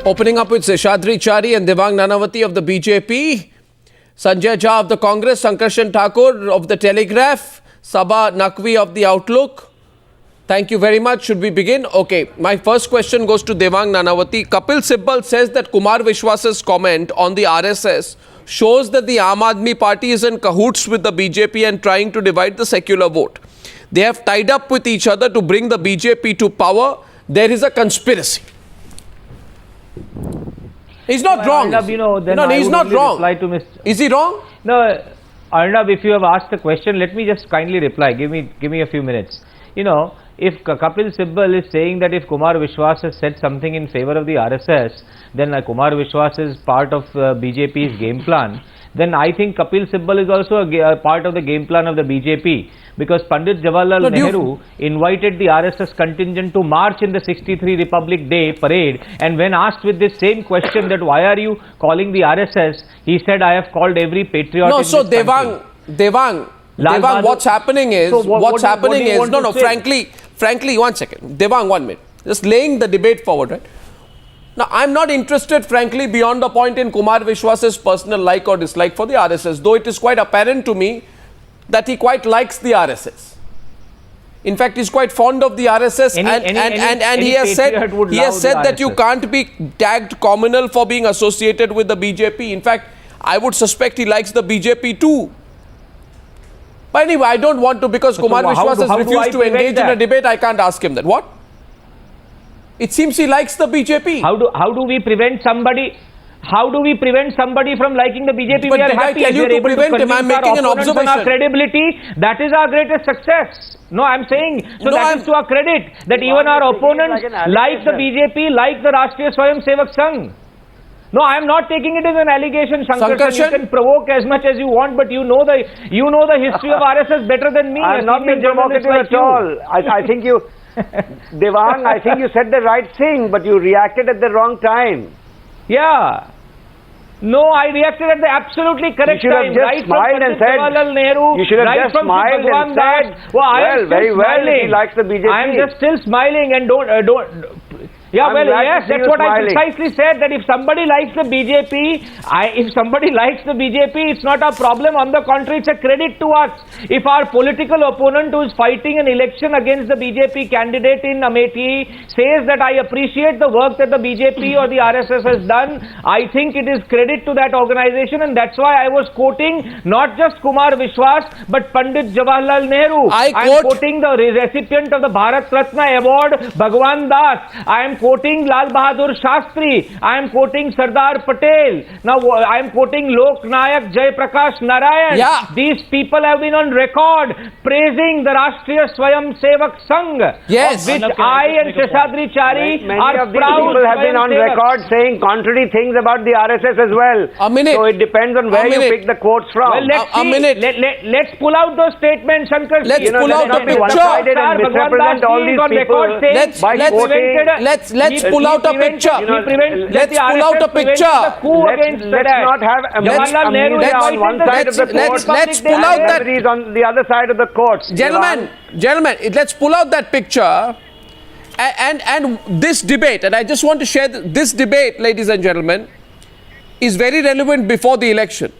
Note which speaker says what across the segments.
Speaker 1: Opening up with Seshadri Chari and Devang Nanavati of the BJP, Sanjay Jha of the Congress, Sankarshan Thakur of the Telegraph, Sabha Naqvi of the Outlook. Thank you very much. Should we begin? Okay, my first question goes to Devang Nanavati. Kapil Sibal says that Kumar Vishwas's comment on the RSS shows that the Aam Aadmi Party is in cahoots with the BJP and trying to divide the secular vote. They have tied up with each other to bring the BJP to power. There is a conspiracy. He's not wrong.
Speaker 2: Arnab,
Speaker 1: he's not wrong. Is he wrong?
Speaker 2: No, Arnab, if you have asked the question, let me just kindly reply. Give me a few minutes. If Kapil Sibal is saying that if Kumar Vishwas has said something in favor of the RSS, then Kumar Vishwas is part of BJP's game plan, then I think Kapil Sibal is also a part of the game plan of the BJP, because Pandit Jawaharlal Nehru invited the RSS contingent to march in the 63 Republic Day parade, and when asked with this same question that why are you calling the RSS, he said, I have called every patriot in this country.
Speaker 1: Devang, what's happening is, frankly, 1 second. Devang, 1 minute. Just laying the debate forward, right? Now, I'm not interested, frankly, beyond the point in Kumar Vishwas's personal like or dislike for the RSS, though it is quite apparent to me that he quite likes the RSS. In fact, he's quite fond of the RSS, and he has said that you can't be tagged communal for being associated with the BJP. In fact, I would suspect he likes the BJP too. But anyway, I don't want to, because Kumar Vishwas has refused to engage in a debate, I can't ask him that. What? It seems he likes the BJP.
Speaker 2: How do we prevent somebody? How do we prevent somebody from liking the BJP?
Speaker 1: But
Speaker 2: we are
Speaker 1: did
Speaker 2: happy.
Speaker 1: I tell you to prevent him? I'm making an observation.
Speaker 2: Our credibility, that is our greatest success. No, I'm saying, that is to our credit, that even our opponents like the BJP, like the Rashtriya Swayam Sevak Sangh. No, I am not taking it as an allegation, Sankarshan. You can provoke as much as you want, but you know the history of RSS better than me.
Speaker 3: I'm not being provocative at all. I think you, Devang, I think you said the right thing, but you reacted at the wrong time.
Speaker 2: Yeah. No, I reacted at the absolutely correct time.
Speaker 3: You should have just smiled and said, you should have just smiled and said, well, very well, he likes the BJP.
Speaker 2: I am just still smiling and don't. Yeah, well, yes, that's what I precisely said, that if somebody likes the BJP, it's not a problem. On the contrary, it's a credit to us. If our political opponent who is fighting an election against the BJP candidate in Amethi says that I appreciate the work that the BJP or the RSS has done, I think it is credit to that organization, and that's why I was quoting not just Kumar Vishwas, but Pandit Jawaharlal Nehru. I am quoting the recipient of the Bharat Ratna Award, Bhagwan Das. I am quoting Lal Bahadur Shastri. I am quoting Sardar Patel. Now I am quoting Lok Nayak Jai Prakash Narayan.
Speaker 1: Yeah.
Speaker 2: These people have been on record praising the Rashtriya Swayam Sevak Sangh,
Speaker 1: yes,
Speaker 2: of which I and Seshadri Chari are proud.
Speaker 3: People have been on record saying contrary things about the RSS as well.
Speaker 1: A minute.
Speaker 3: So it depends on where you pick the quotes from.
Speaker 2: Well, let's pull out those statements, Shankar.
Speaker 1: Let's pull out the picture.
Speaker 3: Misrepresent all these people.
Speaker 1: Let's pull out a picture. Let's pull out a picture.
Speaker 3: Let's not have amnesia on one side of the court.
Speaker 1: Let's pull out that.
Speaker 3: On the other side of the court.
Speaker 1: Gentlemen, let's pull out that picture. And this debate, and I just want to share this debate, ladies and gentlemen, is very relevant before the election.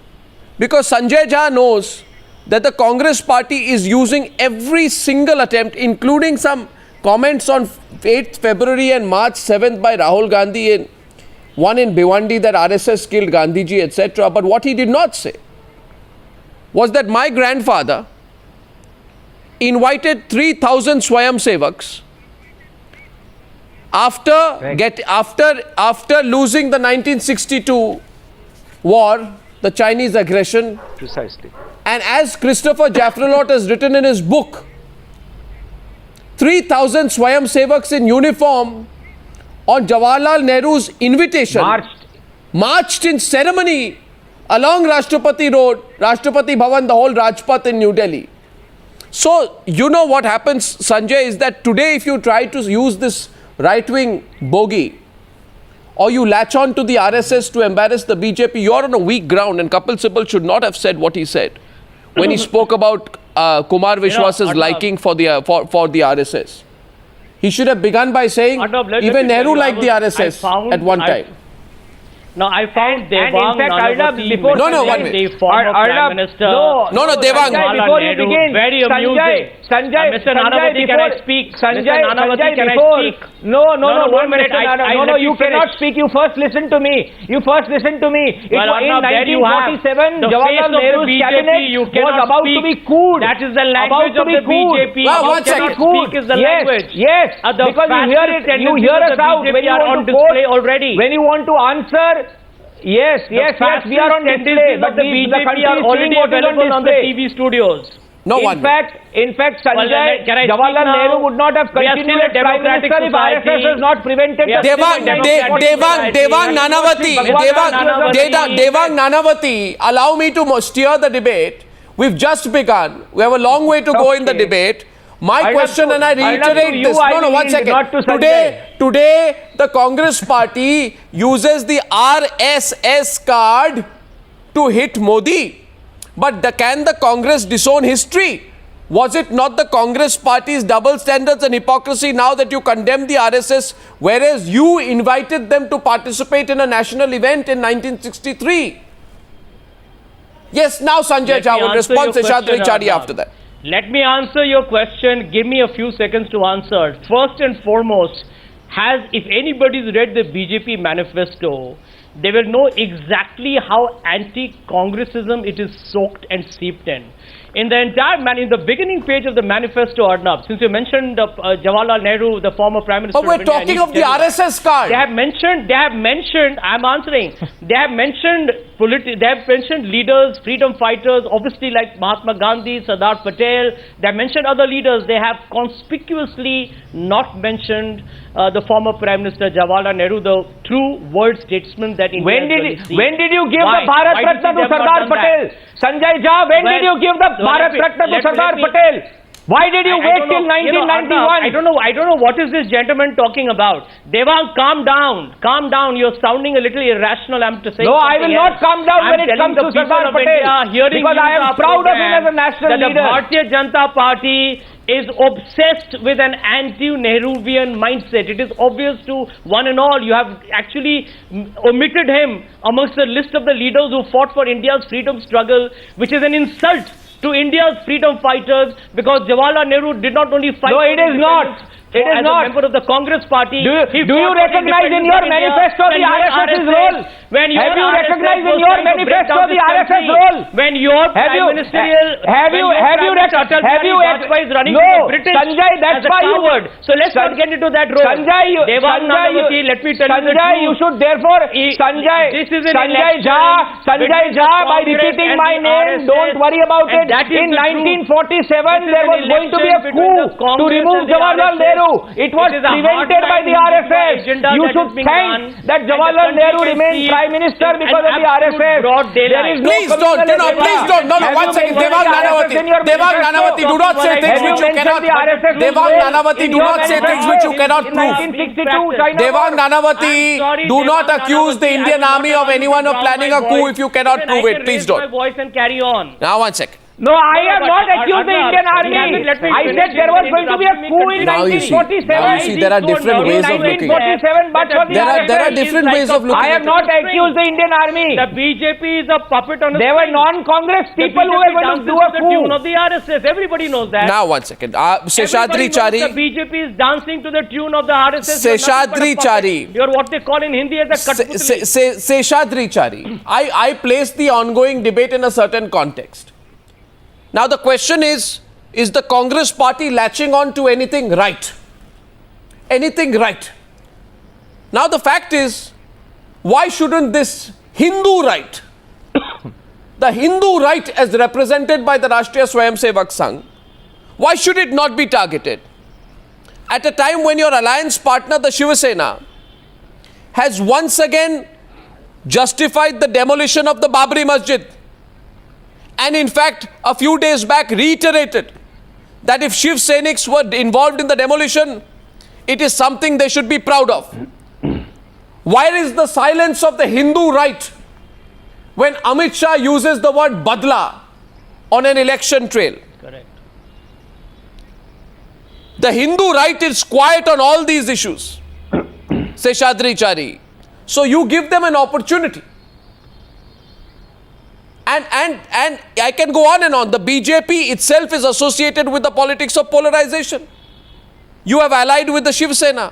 Speaker 1: Because Sanjay Jha knows that the Congress party is using every single attempt, including some comments on 8th February and March 7th by Rahul Gandhi, and one in Bhiwandi that RSS killed Gandhiji, etc. But what he did not say was that my grandfather invited 3,000 Swayam Sevaks after losing the 1962 war, the Chinese aggression.
Speaker 3: Precisely.
Speaker 1: And as Christopher Jaffrelot has written in his book, 3,000 Swayam Sevaks in uniform on Jawaharlal Nehru's invitation marched in ceremony along Rashtrapati Road, Rashtrapati Bhavan, the whole Rajpath in New Delhi. So, you know what happens, Sanjay, is that today if you try to use this right-wing bogey, or you latch on to the RSS to embarrass the BJP, you're on a weak ground, and Kapil Sibal should not have said what he said when he spoke about Kumar Vishwas's liking for the RSS. He should have begun by saying
Speaker 4: Arnab, let
Speaker 1: even
Speaker 4: me tell
Speaker 1: Nehru
Speaker 4: you,
Speaker 1: liked the RSS at one time.
Speaker 4: Now, I found
Speaker 2: And
Speaker 4: Devang
Speaker 2: in fact, Arnab,
Speaker 4: Nanavati
Speaker 2: before
Speaker 1: No, no,
Speaker 4: mentioning
Speaker 1: one minute.
Speaker 4: the former
Speaker 2: Arnab,
Speaker 4: Prime Minister.
Speaker 1: No, Devang.
Speaker 2: Sanjay,
Speaker 4: Jawaharlal
Speaker 2: before you
Speaker 4: Nehru,
Speaker 2: begin,
Speaker 4: very amusing.
Speaker 2: Sanjay,
Speaker 4: Mr. Nanavati, can I speak?
Speaker 2: Sanjay,
Speaker 4: Mr. Nanavati,
Speaker 2: Sanjay,
Speaker 4: can I
Speaker 2: before,
Speaker 4: speak?
Speaker 2: No,
Speaker 4: 1 minute.
Speaker 2: No, you cannot speak. You first listen to me. You first listen to me. It
Speaker 4: Well,
Speaker 2: was in
Speaker 4: Arnab, there you have
Speaker 2: 1947,
Speaker 4: the
Speaker 2: Jawaharlal
Speaker 4: face of the
Speaker 2: Nehru's
Speaker 4: BJP,
Speaker 2: cabinet
Speaker 4: you
Speaker 2: was
Speaker 4: cannot
Speaker 2: about to
Speaker 4: speak.
Speaker 2: be cooled.
Speaker 4: That is the
Speaker 2: About
Speaker 4: language
Speaker 2: to
Speaker 4: of
Speaker 2: be
Speaker 4: the
Speaker 2: cooled.
Speaker 4: BJP.
Speaker 1: Well,
Speaker 4: You
Speaker 1: one
Speaker 4: cannot
Speaker 1: second.
Speaker 4: speak is the language.
Speaker 2: Yes,
Speaker 4: The
Speaker 2: because you hear it,
Speaker 4: fascist
Speaker 2: you
Speaker 4: tendencies
Speaker 2: hear
Speaker 4: of
Speaker 2: us
Speaker 4: the
Speaker 2: out
Speaker 4: BJP
Speaker 2: when you
Speaker 4: are
Speaker 2: want
Speaker 4: on
Speaker 2: to
Speaker 4: display
Speaker 2: quote,
Speaker 4: already.
Speaker 2: when you want to answer. Yes, we are on display, but
Speaker 4: the
Speaker 2: the
Speaker 4: BJP
Speaker 2: country
Speaker 4: are
Speaker 2: is
Speaker 4: already
Speaker 2: seeing what is
Speaker 4: available on the
Speaker 2: display.
Speaker 4: TV studios.
Speaker 1: No, one minute.
Speaker 2: In fact,
Speaker 4: Well,
Speaker 2: Sanjay,
Speaker 4: can I speak
Speaker 2: Jawaharlal
Speaker 4: now?
Speaker 2: Nehru would not have
Speaker 4: We are
Speaker 2: continued
Speaker 4: still a
Speaker 2: as Prime
Speaker 4: democratic
Speaker 2: Minister if
Speaker 4: society.
Speaker 2: RSS has not prevented
Speaker 4: We are
Speaker 2: the
Speaker 4: still a democratic
Speaker 1: Devang
Speaker 4: society.
Speaker 1: Nanavati, allow me to steer the debate. We've just begun. We have a long way to go in the
Speaker 2: Okay.
Speaker 1: debate. My
Speaker 2: Arnab,
Speaker 1: question, and I
Speaker 2: Arnab, to
Speaker 1: reiterate
Speaker 2: you
Speaker 1: this.
Speaker 2: I
Speaker 1: No,
Speaker 2: will
Speaker 1: one
Speaker 2: yield,
Speaker 1: second.
Speaker 2: not to
Speaker 1: Today, the Congress party uses the RSS card to hit Modi. But can the Congress disown history? Was it not the Congress party's double standards and hypocrisy now that you condemn the RSS, whereas you invited them to participate in a national event in 1963? Yes, now Sanjay
Speaker 4: Let me
Speaker 1: Jha will
Speaker 4: answer
Speaker 1: respond,
Speaker 4: your
Speaker 1: Seshadri
Speaker 4: question,
Speaker 1: Chari
Speaker 4: Arnab.
Speaker 1: after that.
Speaker 4: Let me answer your question. Give me a few seconds to answer. First and foremost, if anybody's read the BJP manifesto, they will know exactly how anti-Congressism it is soaked and seeped in. In the beginning page of the manifesto, Arnab, since you mentioned Jawaharlal Nehru, the former Prime Minister
Speaker 1: But we're
Speaker 4: India, I
Speaker 1: talking
Speaker 4: need
Speaker 1: of
Speaker 4: to
Speaker 1: the
Speaker 4: tell you that.
Speaker 1: RSS card.
Speaker 4: They have mentioned, I'm answering, they have mentioned leaders, freedom fighters, obviously like Mahatma Gandhi, Sardar Patel, they have mentioned other leaders. They have conspicuously not mentioned the former Prime Minister Jawaharlal Nehru, the true world statesman that India
Speaker 2: When
Speaker 4: has seen.
Speaker 2: did you give
Speaker 4: Why?
Speaker 2: the Bharat
Speaker 4: Why did
Speaker 2: Ratna
Speaker 4: they
Speaker 2: to
Speaker 4: have not
Speaker 2: Sardar
Speaker 4: done that?
Speaker 2: Patel? Sanjay Jha, when did you give the Bharat Ratna to Sardar Patel? Why did you wait till 1991?
Speaker 4: I don't know what is this gentleman talking about. Devang, calm down. Calm down. You're sounding a little irrational. I'm to say
Speaker 2: No, I will not calm down when it comes to Sardar Patel. Because I am proud of him as a national leader.
Speaker 4: The Bharatiya Janata Party is obsessed with an anti-Nehruvian mindset. It is obvious to one and all. You have actually omitted him amongst the list of the leaders who fought for India's freedom struggle, which is an insult to India's freedom fighters, because Jawaharlal Nehru did not only fight.
Speaker 2: No, it is not. It is
Speaker 4: as
Speaker 2: not.
Speaker 4: a member of the Congress party.
Speaker 2: Do you recognize in your manifesto the RSS's role? Have you recognized in your manifesto the RSS role?
Speaker 4: When your prime ministerial,
Speaker 2: have you
Speaker 4: running
Speaker 2: no,
Speaker 4: to the British
Speaker 2: Sanjay, that's
Speaker 4: as a
Speaker 2: why you
Speaker 4: coward. So let's not get into that role.
Speaker 2: Sanjay,
Speaker 4: Devang Nanavati, let me tell you the
Speaker 2: Sanjay,
Speaker 4: truth.
Speaker 2: you should therefore,
Speaker 4: This is an
Speaker 2: Sanjay
Speaker 4: election
Speaker 2: Jha,
Speaker 4: between the
Speaker 2: by
Speaker 4: Congress
Speaker 2: repeating
Speaker 4: and
Speaker 2: my
Speaker 4: the
Speaker 2: name,
Speaker 4: RSS,
Speaker 2: don't worry about it.
Speaker 4: and that is
Speaker 2: In
Speaker 4: the truth.
Speaker 2: 1947,
Speaker 4: This is
Speaker 2: there
Speaker 4: an
Speaker 2: was going to be a
Speaker 4: election between
Speaker 2: coup
Speaker 4: the
Speaker 2: to
Speaker 4: Congress
Speaker 2: remove
Speaker 4: and the
Speaker 2: Jawaharlal
Speaker 4: RSS.
Speaker 2: Nehru. It was
Speaker 4: It is a
Speaker 2: prevented by the
Speaker 4: hardline
Speaker 2: RSS.
Speaker 4: agenda
Speaker 2: You
Speaker 4: that
Speaker 2: should
Speaker 4: is being
Speaker 2: thank
Speaker 4: run,
Speaker 2: that
Speaker 4: and the
Speaker 2: Jawaharlal
Speaker 4: country
Speaker 2: Nehru
Speaker 4: can
Speaker 2: remained
Speaker 4: see
Speaker 2: Prime Minister
Speaker 4: an
Speaker 2: because of the
Speaker 4: absolute
Speaker 2: RSS.
Speaker 4: broad
Speaker 2: There
Speaker 4: daylight.
Speaker 2: is no
Speaker 1: Please don't, please don't. No, one second. Devang Nanavati. Devang Nanavati, do not say things which you cannot. Devang Nanavati, do not say things which you cannot prove.
Speaker 2: 1962, China
Speaker 1: Devang
Speaker 2: war.
Speaker 1: Nanavati, do not accuse the Indian army of anyone of planning a coup if you cannot prove it. Please
Speaker 4: I can raise my
Speaker 1: don't.
Speaker 4: voice and carry on.
Speaker 1: Now, one second.
Speaker 2: No, I have
Speaker 4: but
Speaker 2: not accused the
Speaker 4: Arnab,
Speaker 2: Indian army.
Speaker 4: let me
Speaker 2: I
Speaker 4: finish.
Speaker 2: said there was going to be a coup in
Speaker 1: Now you see.
Speaker 2: 1947.
Speaker 1: Now you see there are different ways of looking at it.
Speaker 2: 1947, but for the
Speaker 1: There are
Speaker 2: RSS.
Speaker 1: different ways of looking
Speaker 2: I have
Speaker 1: at it.
Speaker 2: not accused the Indian army.
Speaker 4: The BJP is a puppet on a
Speaker 2: There were
Speaker 4: string.
Speaker 2: non-Congress
Speaker 4: The
Speaker 2: people who
Speaker 4: BJP
Speaker 2: were going to
Speaker 4: dances
Speaker 2: do a
Speaker 4: to the tune
Speaker 2: coup.
Speaker 4: of the RSS. Everybody knows that.
Speaker 1: Now, one second. Seshadri
Speaker 4: Everybody knows
Speaker 1: Chari.
Speaker 4: the BJP is dancing to the tune of the RSS. You're nothing
Speaker 1: Seshadri
Speaker 4: but a puppet.
Speaker 1: Chari.
Speaker 4: You're what they call in Hindi as a Katputli.
Speaker 1: Seshadri Chari, I place the ongoing debate in a certain context. Now the question is the Congress party latching on to anything right? Anything right? Now the fact is, why shouldn't this Hindu right, the Hindu right as represented by the Rashtriya Swayamsevak Sangh, why should it not be targeted? At a time when your alliance partner, the Shiva Sena, has once again justified the demolition of the Babri Masjid, and in fact a few days back reiterated that if Shiv Sainiks were involved in the demolition, it is something they should be proud of. Where is the silence of the Hindu right when Amit Shah uses the word badla on an election trail?
Speaker 4: Correct.
Speaker 1: The Hindu right is quiet on all these issues. Seshadri Chari. So you give them an opportunity. And I can go on and on. The BJP itself is associated with the politics of polarization. You have allied with the Shiv Sena.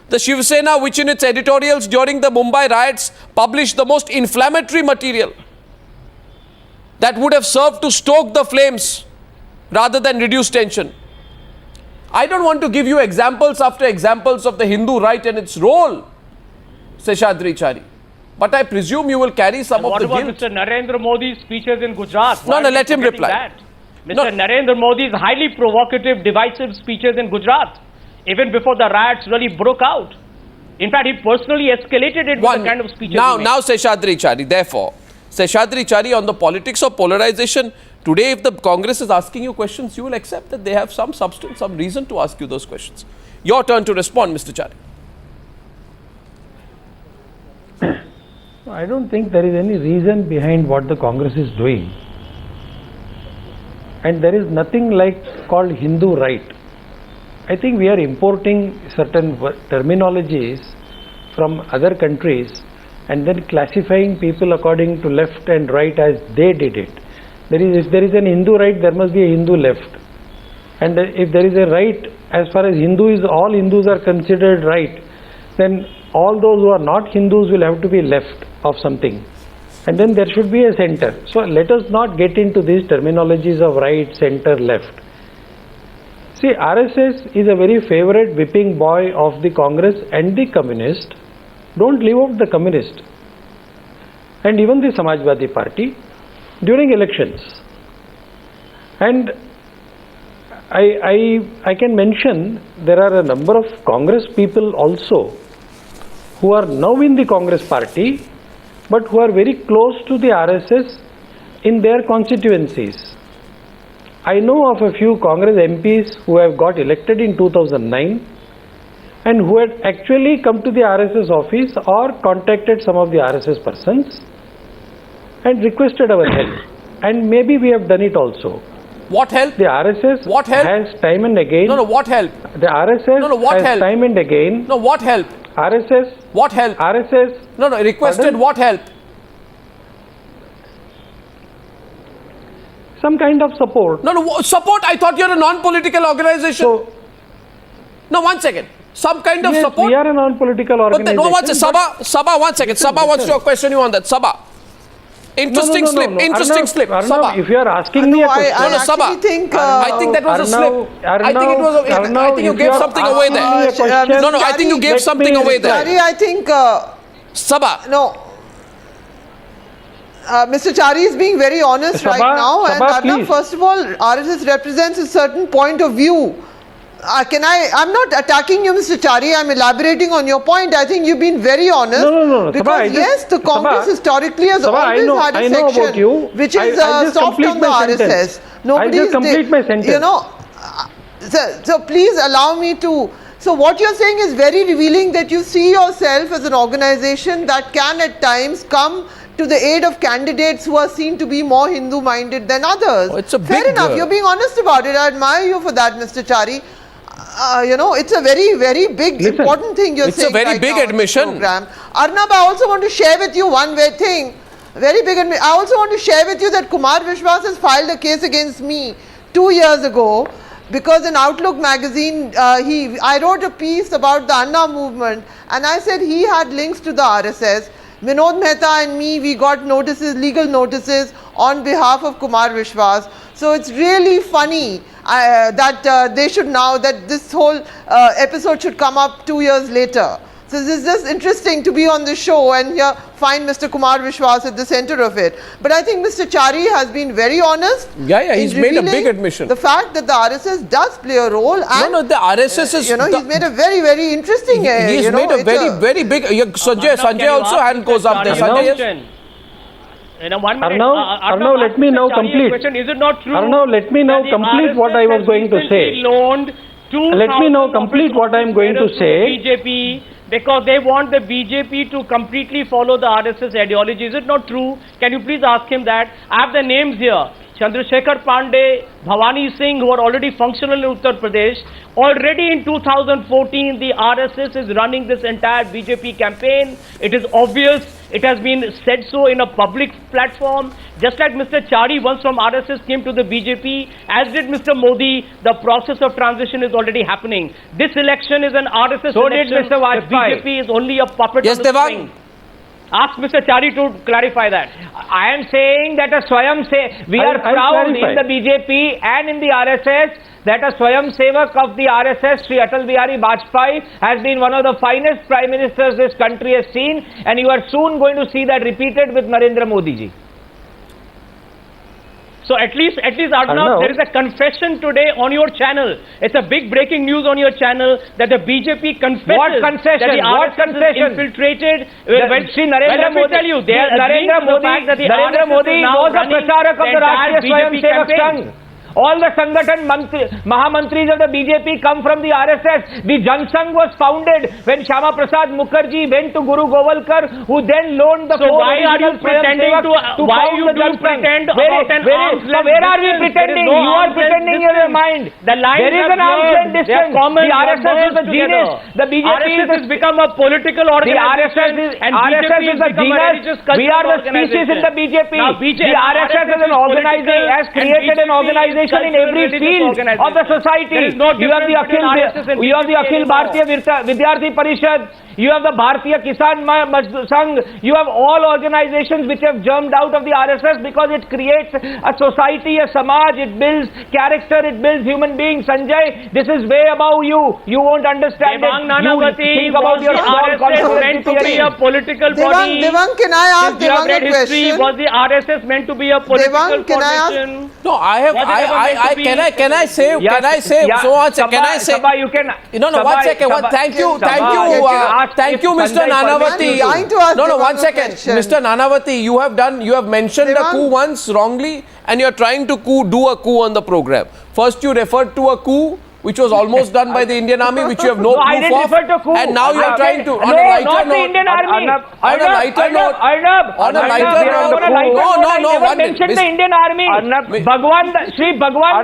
Speaker 1: The Shiv Sena, which in its editorials during the Mumbai riots published the most inflammatory material that would have served to stoke the flames rather than reduce tension. I don't want to give you examples after examples of the Hindu right and its role, Seshadri Chari. But I presume you will carry some of the guilt.
Speaker 4: What about Mr. Narendra Modi's speeches in Gujarat?
Speaker 1: No, let him reply.
Speaker 4: Mr. Narendra Modi's highly provocative, divisive speeches in Gujarat, even before the riots really broke out. In fact, he personally escalated it with the kind of speeches
Speaker 1: Now Seshadri Chari, therefore, Seshadri Chari, on the politics of polarization, today if the Congress is asking you questions, you will accept that they have some substance, some reason to ask you those questions. Your turn to respond, Mr. Chari.
Speaker 5: I don't think there is any reason behind what the Congress is doing. And there is nothing called Hindu right. I think we are importing certain terminologies from other countries and then classifying people according to left and right as they did it. If there is an Hindu right, there must be a Hindu left. And if there is a right, as far as all Hindus are considered right, then all those who are not Hindus will have to be left of something. And then there should be a center. So let us not get into these terminologies of right, center, left. See, RSS is a very favorite whipping boy of the Congress and the communist. Don't leave out the communist. And even the Samajwadi Party during elections. And I can mention there are a number of Congress people also who are now in the Congress Party but who are very close to the RSS in their constituencies. I know of a few Congress MPs who have got elected in 2009 and who had actually come to the RSS office or contacted some of the RSS persons and requested our help. And maybe we have done it also.
Speaker 1: What help?
Speaker 5: The RSS
Speaker 1: what help?
Speaker 5: has time and again...
Speaker 1: No, what help?
Speaker 5: The RSS
Speaker 1: what
Speaker 5: has
Speaker 1: help?
Speaker 5: time and again...
Speaker 1: No, what help?
Speaker 5: RSS...
Speaker 1: What help?
Speaker 5: RSS...
Speaker 1: No, requested
Speaker 5: Pardon?
Speaker 1: What help?
Speaker 5: Some kind of support.
Speaker 1: No, support? I thought you're a non-political organization.
Speaker 5: So,
Speaker 1: no, one second. Some kind of
Speaker 5: yes,
Speaker 1: support?
Speaker 5: we are a non-political organization.
Speaker 1: But one second. Sabha, one second. Sabha wants to question you on that. Sabha. Interesting slip. Interesting slip.
Speaker 5: Arnav, if you are asking me a question...
Speaker 1: Sabha. I think that was a slip. I think it was a...
Speaker 5: Arnav,
Speaker 1: I think you gave something away there. I think you gave something away there.
Speaker 6: Chari, I think...
Speaker 1: Sabha.
Speaker 6: No. Mr. Chari is being very honest right now. And Arnav, first of all, RSS represents a certain point of view. I'm not attacking you, Mr. Chari. I'm elaborating on your point. I think you've been very honest.
Speaker 5: No.
Speaker 6: Because
Speaker 5: Sabha,
Speaker 6: yes, the Congress historically has
Speaker 5: Sabha,
Speaker 6: always had a section which is soft on the RSS.
Speaker 5: I'll just complete my sentence.
Speaker 6: You know, so please allow me to... So what you're saying is very revealing that you see yourself as an organization that can at times come to the aid of candidates who are seen to be more Hindu-minded than others.
Speaker 1: Oh, it's a
Speaker 6: Fair
Speaker 1: big,
Speaker 6: enough. You're being honest about it. I admire you for that, Mr. Chari. It's a very, very big, important thing you're saying.
Speaker 1: It's a very big admission.
Speaker 6: Arnab, I also want to share with you one thing. Very big admission. I also want to share with you that Kumar Vishwas has filed a case against me 2 years ago because in Outlook magazine, I wrote a piece about the Anna movement and I said he had links to the RSS. Vinod Mehta and me, we got legal notices on behalf of Kumar Vishwas. So it's really funny that they should now, that this whole episode should come up 2 years later. So this is just interesting to be on the show and here find Mr. Kumar Vishwas at the center of it. But I think Mr. Chari has been very honest.
Speaker 1: Yeah, he's made a big admission.
Speaker 6: The fact that the RSS does play a role and
Speaker 1: the RSS is...
Speaker 6: he's made a very, very interesting...
Speaker 1: He's made a very big... Sanjay also hand goes up there. Sanjay,
Speaker 5: Arnav, let me now complete.
Speaker 4: Is it not true?
Speaker 5: Arnav, let me now complete what I was going to say. Let me now complete what I am going to say.
Speaker 4: BJP, because they want the BJP to completely follow the RSS ideology. Is it not true? Can you please ask him that? I have the names here. Chandrasekhar Pandey, Bhavani Singh, who are already functional in Uttar Pradesh. Already in 2014, the RSS is running this entire BJP campaign. It is obvious. It has been said so in a public platform. Just like Mr. Chari once from RSS came to the BJP, as did Mr. Modi, the process of transition is already happening. This election is an RSS
Speaker 2: So did
Speaker 4: election.
Speaker 2: Mr. Vajpayee.
Speaker 4: The BJP is only a puppet
Speaker 1: Yes,
Speaker 4: on the
Speaker 1: Devang.
Speaker 4: string. Ask Mr. Chari to clarify that.
Speaker 2: I am saying that a Swayam we are
Speaker 5: I'll
Speaker 2: proud
Speaker 5: clarify.
Speaker 2: in the BJP and in the RSS that a Swayam Sevak of the RSS, Sri Atal Bihari Vajpayee, has been one of the finest prime ministers this country has seen, and you are soon going to see that repeated with Narendra Modi ji.
Speaker 4: So at least Arnav,
Speaker 5: Arnav.
Speaker 4: there is a confession today on your channel. It's a big breaking news on your channel that the BJP confesses
Speaker 2: What concession?
Speaker 4: that the
Speaker 2: What
Speaker 4: RSS
Speaker 2: concession?
Speaker 4: is infiltrated.
Speaker 2: Sri Narendra
Speaker 4: let me
Speaker 2: Modi,
Speaker 4: tell you, they are
Speaker 2: Narendra
Speaker 4: agreeing to the
Speaker 2: Modi,
Speaker 4: fact that the
Speaker 2: Narendra
Speaker 4: RSS
Speaker 2: Modi
Speaker 4: is now
Speaker 2: was the
Speaker 4: running
Speaker 2: pracharak of the
Speaker 4: entire
Speaker 2: Rashtriya Swayam
Speaker 4: BJP
Speaker 2: Sevak
Speaker 4: campaign.
Speaker 2: Sangh. All the Sangathan Mahamantris of the BJP come from the RSS. The Jan Sangh was founded when Shyama Prasad Mukherjee went to Guru Govalkar, who then loaned the
Speaker 4: So
Speaker 2: four
Speaker 4: why are you
Speaker 2: original Swayam
Speaker 4: pretending
Speaker 2: Sevaks
Speaker 4: to why
Speaker 2: found
Speaker 4: you
Speaker 2: the
Speaker 4: do
Speaker 2: Jan Sangh?
Speaker 4: pretend
Speaker 2: Where-
Speaker 4: about an
Speaker 2: where-
Speaker 4: arm's
Speaker 2: so
Speaker 4: length
Speaker 2: where are we
Speaker 4: distance?
Speaker 2: pretending?
Speaker 4: There is no
Speaker 2: You are
Speaker 4: arm's length
Speaker 2: pretending in your
Speaker 4: distance.
Speaker 2: mind.
Speaker 4: The lines
Speaker 2: There is
Speaker 4: are
Speaker 2: an arm's
Speaker 4: blurred.
Speaker 2: length
Speaker 4: They are
Speaker 2: distance.
Speaker 4: common.
Speaker 2: The
Speaker 4: They are
Speaker 2: RSS is the
Speaker 4: merged
Speaker 2: genius.
Speaker 4: together.
Speaker 2: The BJP
Speaker 4: RSS has become a political
Speaker 2: the
Speaker 4: organization,
Speaker 2: RSS is,
Speaker 4: and
Speaker 2: RSS
Speaker 4: BJP
Speaker 2: is
Speaker 4: has
Speaker 2: the
Speaker 4: become a religious
Speaker 2: genius. We are
Speaker 4: cultural
Speaker 2: the species in the BJP.
Speaker 4: Now,
Speaker 2: The RSS is an organization, has created an organization in every field of the society.
Speaker 4: There is no
Speaker 2: You have the
Speaker 4: difference between RSS and
Speaker 2: you have the
Speaker 4: BJP
Speaker 2: Akhil
Speaker 4: anymore.
Speaker 2: Bharatiya Vidyarthi Parishad. You have the Bharatiya Kisan Sangh. You have all organizations which have germed out of the RSS because it creates a society, a samaj, it builds character, it builds human beings. Sanjay, this is way above you. You won't understand
Speaker 4: Devang
Speaker 2: it. You
Speaker 4: Nanavati
Speaker 2: think
Speaker 4: was
Speaker 2: about
Speaker 4: the
Speaker 2: your small
Speaker 4: RSS meant to be
Speaker 2: theory.
Speaker 4: a political body.
Speaker 6: Devang, can I ask
Speaker 4: Since you have
Speaker 6: Devang a
Speaker 4: read history,
Speaker 6: question?
Speaker 4: was the RSS meant to be a political
Speaker 6: Devang, can I ask-
Speaker 4: formation?
Speaker 1: No, I have.
Speaker 4: Was it ever meant to be-
Speaker 1: Can I say?
Speaker 2: Yeah,
Speaker 1: Can I say?
Speaker 2: yeah,
Speaker 1: So one second. Can I say?
Speaker 2: Sabha, you can.
Speaker 1: No, one
Speaker 2: Sabha,
Speaker 1: second.
Speaker 2: Sabha,
Speaker 1: Thank you,
Speaker 2: Sabha,
Speaker 1: thank
Speaker 2: you
Speaker 1: you,
Speaker 2: can ask
Speaker 1: thank
Speaker 2: if
Speaker 1: you, Mr.
Speaker 2: Sanjay
Speaker 1: Nanavati.
Speaker 6: I'm trying to ask
Speaker 1: No,
Speaker 6: Devang
Speaker 1: one
Speaker 6: a
Speaker 1: second,
Speaker 6: question.
Speaker 1: Mr. Nanavati. You have mentioned a
Speaker 6: Devang.
Speaker 1: coup once wrongly, and you are trying to do a coup on the program. First, you referred to a coup which was almost done by the Indian Army, which you have no
Speaker 2: No, I
Speaker 1: proof
Speaker 2: didn't
Speaker 1: of,
Speaker 2: refer to coup.
Speaker 1: and now you are trying to.
Speaker 2: No,
Speaker 1: On a lighter
Speaker 2: not the
Speaker 1: note,
Speaker 2: Indian Army.
Speaker 1: on a lighter note,
Speaker 2: Arnab,
Speaker 1: on a
Speaker 2: Arnab,
Speaker 1: lighter
Speaker 2: we are
Speaker 1: note,
Speaker 2: on a lighter
Speaker 1: no,
Speaker 2: note.
Speaker 1: no,
Speaker 2: I
Speaker 1: no,
Speaker 2: never
Speaker 1: one minute,
Speaker 2: mentioned
Speaker 1: Miss-
Speaker 2: the Indian Army.
Speaker 3: Arnab,
Speaker 2: Sri Bhagwan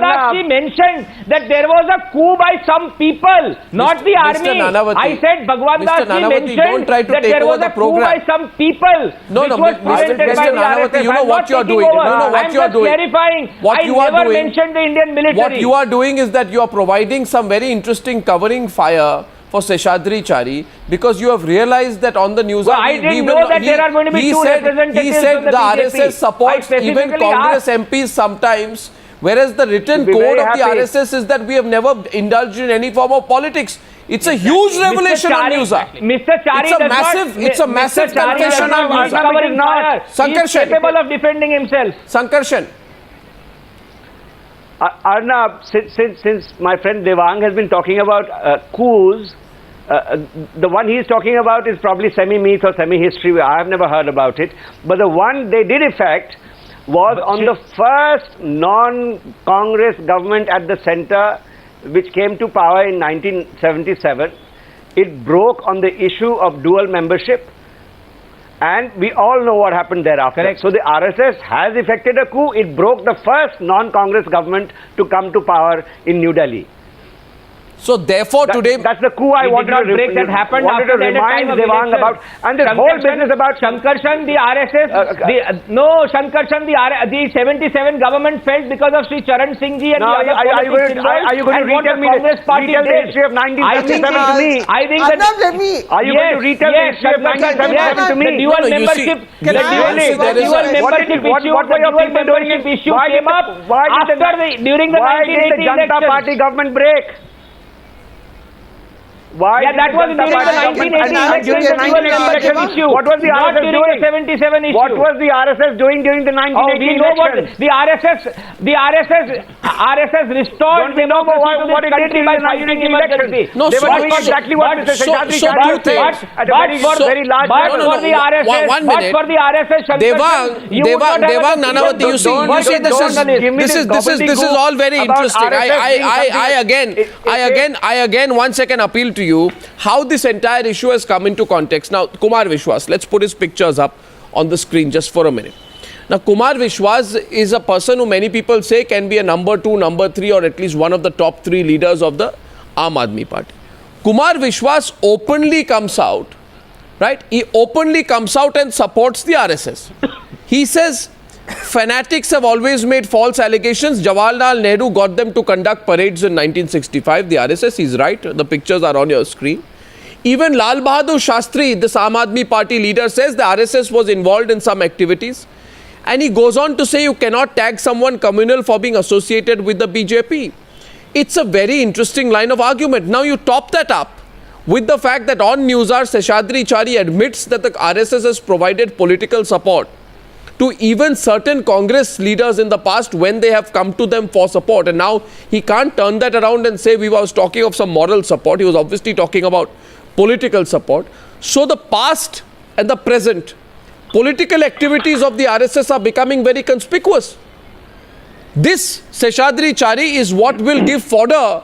Speaker 2: Das
Speaker 3: Arnab.
Speaker 2: ji mentioned that there was a coup by some people, not the
Speaker 1: Mr.
Speaker 2: army.
Speaker 1: Nanavati.
Speaker 2: I said Bhagwan
Speaker 1: Mr.
Speaker 2: Das ji
Speaker 1: Nanavati,
Speaker 2: mentioned
Speaker 1: don't try to
Speaker 2: that
Speaker 1: take
Speaker 2: there
Speaker 1: over
Speaker 2: was
Speaker 1: the
Speaker 2: a coup
Speaker 1: program.
Speaker 2: by some people,
Speaker 1: No,
Speaker 2: which
Speaker 1: no,
Speaker 2: was
Speaker 1: Mr.
Speaker 2: prevented by the
Speaker 1: Nanavati,
Speaker 2: RSS.
Speaker 1: you know
Speaker 2: I'm
Speaker 1: what
Speaker 2: not
Speaker 1: you are
Speaker 2: taking
Speaker 1: doing.
Speaker 2: over.
Speaker 1: You know what
Speaker 2: I'm
Speaker 1: you are
Speaker 2: just
Speaker 1: doing.
Speaker 2: clarifying.
Speaker 1: What
Speaker 2: I
Speaker 1: you are
Speaker 2: never
Speaker 1: doing-
Speaker 2: mentioned the Indian military.
Speaker 1: What you are doing is that you are providing some very interesting covering fire for Seshadri Chari because you have realized that on the news.
Speaker 2: Well, I didn't know that there are going to be two representatives
Speaker 1: He said
Speaker 2: from the
Speaker 1: the
Speaker 2: BJP.
Speaker 1: RSS supports
Speaker 2: I
Speaker 1: even
Speaker 2: specifically
Speaker 1: Congress
Speaker 2: asked-
Speaker 1: MPs sometimes, whereas the written
Speaker 3: Be
Speaker 1: code
Speaker 3: very
Speaker 1: of the
Speaker 3: happy.
Speaker 1: RSS is that we have never indulged in any form of politics. It's a huge revelation on news.
Speaker 2: Mr. Chari
Speaker 1: It's a massive confession on news.
Speaker 2: Covering fire. He is
Speaker 1: Sankarshan.
Speaker 2: capable of defending himself.
Speaker 1: Sankarshan.
Speaker 3: Arnab, since my friend Devang has been talking about coups, the one he is talking about is probably semi-myth or semi-history. I have never heard about it. But the one they did effect was on the first non-Congress government at the center, which came to power in 1977. It broke on the issue of dual membership. And we all know what happened thereafter.
Speaker 2: Correct.
Speaker 3: So the RSS has effected a coup. It broke the first non-Congress government to come to power in New Delhi.
Speaker 1: So therefore today.
Speaker 3: That's the coup I
Speaker 2: It did
Speaker 3: wanted
Speaker 2: not
Speaker 3: to
Speaker 2: break. That happened
Speaker 3: wanted
Speaker 2: after
Speaker 3: to
Speaker 2: the
Speaker 3: remind
Speaker 2: time of
Speaker 3: Devang
Speaker 2: election.
Speaker 3: about. And this whole business about
Speaker 2: Shankarshan, the RSS, Shankarshan, the 77 government felt because of Sri Charan Singh ji and
Speaker 3: Now,
Speaker 2: the other
Speaker 3: are you
Speaker 2: politics
Speaker 3: going to
Speaker 2: involved,
Speaker 3: retell
Speaker 2: and
Speaker 3: me
Speaker 2: what the Congress party
Speaker 3: retell the
Speaker 2: did.
Speaker 3: history of 1977 to me?
Speaker 2: I think that
Speaker 6: Arnab, let me.
Speaker 3: Are you going to retell the history of 1977 to me?
Speaker 2: The dual
Speaker 1: No, you
Speaker 2: membership,
Speaker 1: see-
Speaker 6: Can
Speaker 2: the
Speaker 6: I
Speaker 2: dual
Speaker 6: ask you, there is a-
Speaker 2: membership issue,
Speaker 3: what were your
Speaker 2: the dual
Speaker 3: people doing
Speaker 2: membership issue
Speaker 3: why
Speaker 2: came
Speaker 3: did
Speaker 2: up during the
Speaker 3: why did
Speaker 2: 1980
Speaker 3: the Janata
Speaker 2: elections.
Speaker 3: Party government break? Why
Speaker 2: Yeah,
Speaker 3: did
Speaker 2: that
Speaker 3: the
Speaker 2: was
Speaker 3: Janata
Speaker 2: during the
Speaker 3: Party government-
Speaker 2: 1980
Speaker 3: and
Speaker 2: elections,
Speaker 3: during the
Speaker 2: the dual
Speaker 3: 1980
Speaker 2: membership
Speaker 3: elections,
Speaker 2: issue.
Speaker 3: what was the
Speaker 2: Not
Speaker 3: RSS
Speaker 2: during
Speaker 3: doing?
Speaker 2: the 77 issue.
Speaker 3: What was the RSS doing during the 1980
Speaker 2: we know what
Speaker 3: elections?
Speaker 2: the RSS restored
Speaker 3: Don't we know what it did
Speaker 2: country
Speaker 3: in
Speaker 2: by
Speaker 3: the
Speaker 2: fighting
Speaker 3: 1980 elections?
Speaker 2: emergency.
Speaker 1: No,
Speaker 3: They
Speaker 1: so-
Speaker 3: were doing
Speaker 1: so-
Speaker 3: exactly what Mr.
Speaker 1: so-
Speaker 3: Seshadri
Speaker 1: so
Speaker 3: Chari
Speaker 1: two
Speaker 3: said
Speaker 1: things.
Speaker 3: at a very large
Speaker 2: But
Speaker 3: level.
Speaker 2: for the RSS,
Speaker 1: one
Speaker 2: but
Speaker 1: minute.
Speaker 2: for the RSS,
Speaker 1: Devang Nanavati, you see this is all very interesting. I again once again appeal to you how this entire issue has come into context. Now, Kumar Vishwas, let's put his pictures up on the screen just for a minute. Now, Kumar Vishwas is a person who many people say can be a number 2, number 3 or at least one of the top 3 leaders of the Aam Aadmi Party. Kumar Vishwas openly comes out, right? He openly comes out and supports the RSS. He says, fanatics have always made false allegations. Jawaharlal Nehru got them to conduct parades in 1965. The RSS, he's right. The pictures are on your screen. Even Lal Bahadur Shastri, this Aam Aadmi Party leader, says the RSS was involved in some activities. And he goes on to say you cannot tag someone communal for being associated with the BJP. It's a very interesting line of argument. Now you top that up with the fact that on Newshour, Seshadri Chari admits that the RSS has provided political support to even certain Congress leaders in the past when they have come to them for support. And now he can't turn that around and say we was talking of some moral support. He was obviously talking about political support. So the past and the present political activities of the RSS are becoming very conspicuous. This Seshadri Chari is what will give fodder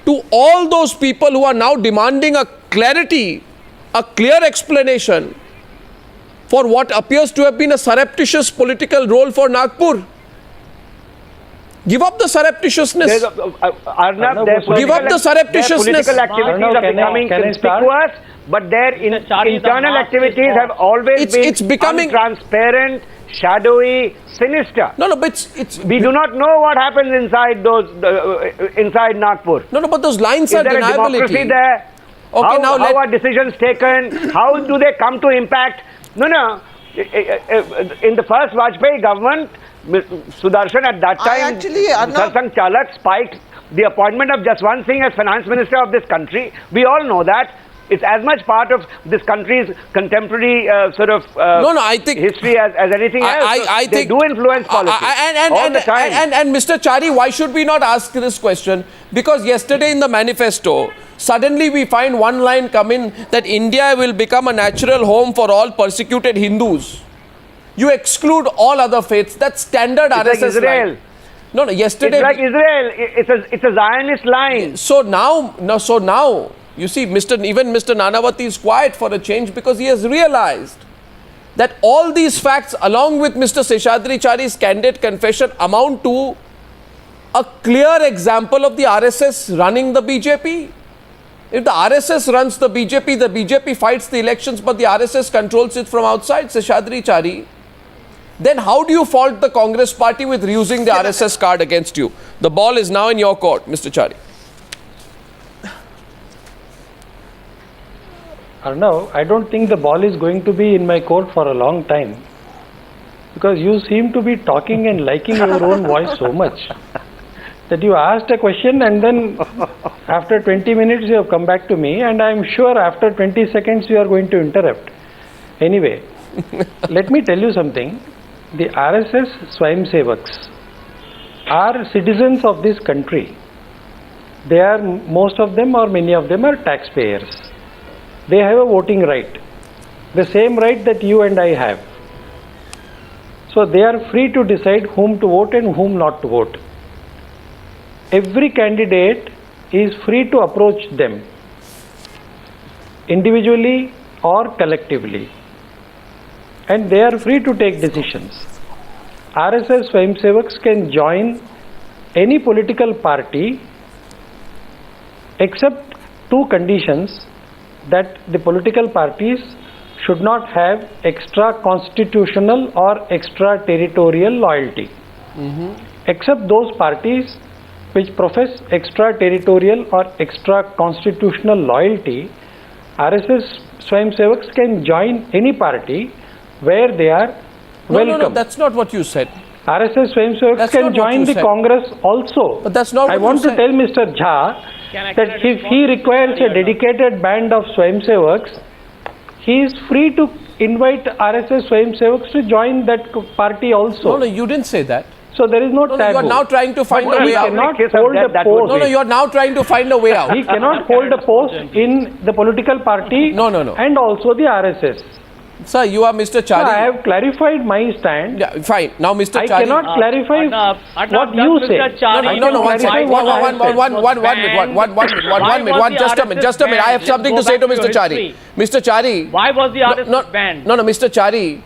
Speaker 1: to all those people who are now demanding a clarity, a clear explanation for what appears to have been a surreptitious political role for Nagpur. Give up the surreptitiousness.
Speaker 3: Arnab,
Speaker 1: Give up the surreptitiousness.
Speaker 3: Their political activities
Speaker 5: Arnab,
Speaker 3: are becoming
Speaker 5: can I start?
Speaker 3: conspicuous, but their
Speaker 4: Chari, the
Speaker 3: internal
Speaker 4: mask
Speaker 3: activities
Speaker 4: is
Speaker 3: have always been
Speaker 1: it's becoming-
Speaker 3: transparent, shadowy, sinister.
Speaker 1: No, but it's
Speaker 3: We do not know what happens inside those inside Nagpur.
Speaker 1: no, but those lines
Speaker 3: Is
Speaker 1: are
Speaker 3: there a democracy
Speaker 1: deniability.
Speaker 3: there?
Speaker 1: Okay,
Speaker 3: how,
Speaker 1: now
Speaker 3: how are decisions taken? How do they come to impact? No. In the first Vajpayee government, Sudarshan at that time, Sarsang Chalak spiked the appointment of Jaswant Singh as finance minister of this country. We all know that. It's as much part of this country's contemporary
Speaker 1: I think
Speaker 3: history as anything else.
Speaker 1: I
Speaker 3: They
Speaker 1: think
Speaker 3: do influence politics all the time.
Speaker 1: And Mr. Chari, why should we not ask this question? Because yesterday in the manifesto, suddenly we find one line come in that India will become a natural home for all persecuted Hindus. You exclude all other faiths. That's standard
Speaker 3: It's like
Speaker 1: RSS
Speaker 3: Israel.
Speaker 1: line. No, yesterday.
Speaker 3: It's like Israel. It's a Zionist line.
Speaker 1: So now, you see, even Mr. Nanavati is quiet for a change because he has realized that all these facts, along with Mr. Seshadri Chari's candid confession, amount to a clear example of the RSS running the BJP. If the RSS runs the BJP fights the elections, but the RSS controls it from outside, Seshadri Chari, then how do you fault the Congress party with using the RSS card against you? The ball is now in your court, Mr. Chari.
Speaker 5: Arnav, I don't think the ball is going to be in my court for a long time, because you seem to be talking and liking your own voice so much that you asked a question and then after 20 minutes you have come back to me, and I am sure after 20 seconds you are going to interrupt. Anyway, let me tell you something. The RSS Swayamsevaks are citizens of this country. They are, most of them or many of them are taxpayers. They have a voting right, the same right that you and I have. So they are free to decide whom to vote and whom not to vote. Every candidate is free to approach them individually or collectively, and they are free to take decisions. RSS Swayamsevaks can join any political party except two conditions: that the political parties should not have extra constitutional or extra territorial loyalty. Except those parties which profess extra territorial or extra constitutional loyalty, RSS Swayamsevaks can join any party where they are welcome.
Speaker 1: No, that's not what you said.
Speaker 5: RSS Swayamsevaks
Speaker 1: That's
Speaker 5: can
Speaker 1: not what
Speaker 5: join
Speaker 1: you
Speaker 5: the
Speaker 1: said.
Speaker 5: Congress also.
Speaker 1: But that's not
Speaker 5: I
Speaker 1: what
Speaker 5: want
Speaker 1: you
Speaker 5: to
Speaker 1: said.
Speaker 5: tell Mr. Jha that if he requires a dedicated band of Swayamsevaks, he is free to invite RSS Swayamsevaks to join that party also.
Speaker 1: No, you didn't say that.
Speaker 5: So there is no
Speaker 1: No,
Speaker 5: taboo.
Speaker 1: you are now trying to find
Speaker 5: But
Speaker 1: a
Speaker 5: he
Speaker 1: way out.
Speaker 5: cannot
Speaker 3: Case of
Speaker 5: hold
Speaker 3: that,
Speaker 5: a
Speaker 3: that would
Speaker 5: post.
Speaker 1: You are now trying to find a way out.
Speaker 5: He cannot hold a post in the political party
Speaker 1: No.
Speaker 5: and also the RSS.
Speaker 1: Sir, you are Mr.
Speaker 5: So
Speaker 1: Chari.
Speaker 5: I have clarified my stand.
Speaker 1: Yeah, fine. Now, Mr.
Speaker 5: I
Speaker 1: Chari.
Speaker 5: cannot clarify
Speaker 4: Arnab,
Speaker 5: what you
Speaker 4: does
Speaker 5: say.
Speaker 4: Mr. Chari
Speaker 1: No, one
Speaker 5: clarify
Speaker 1: second.
Speaker 5: what I have said.
Speaker 1: One minute. Just a minute. I have something to say to Mr. Chari. Mr. Chari.
Speaker 4: Why was the RSS banned?
Speaker 1: No, Mr. Chari.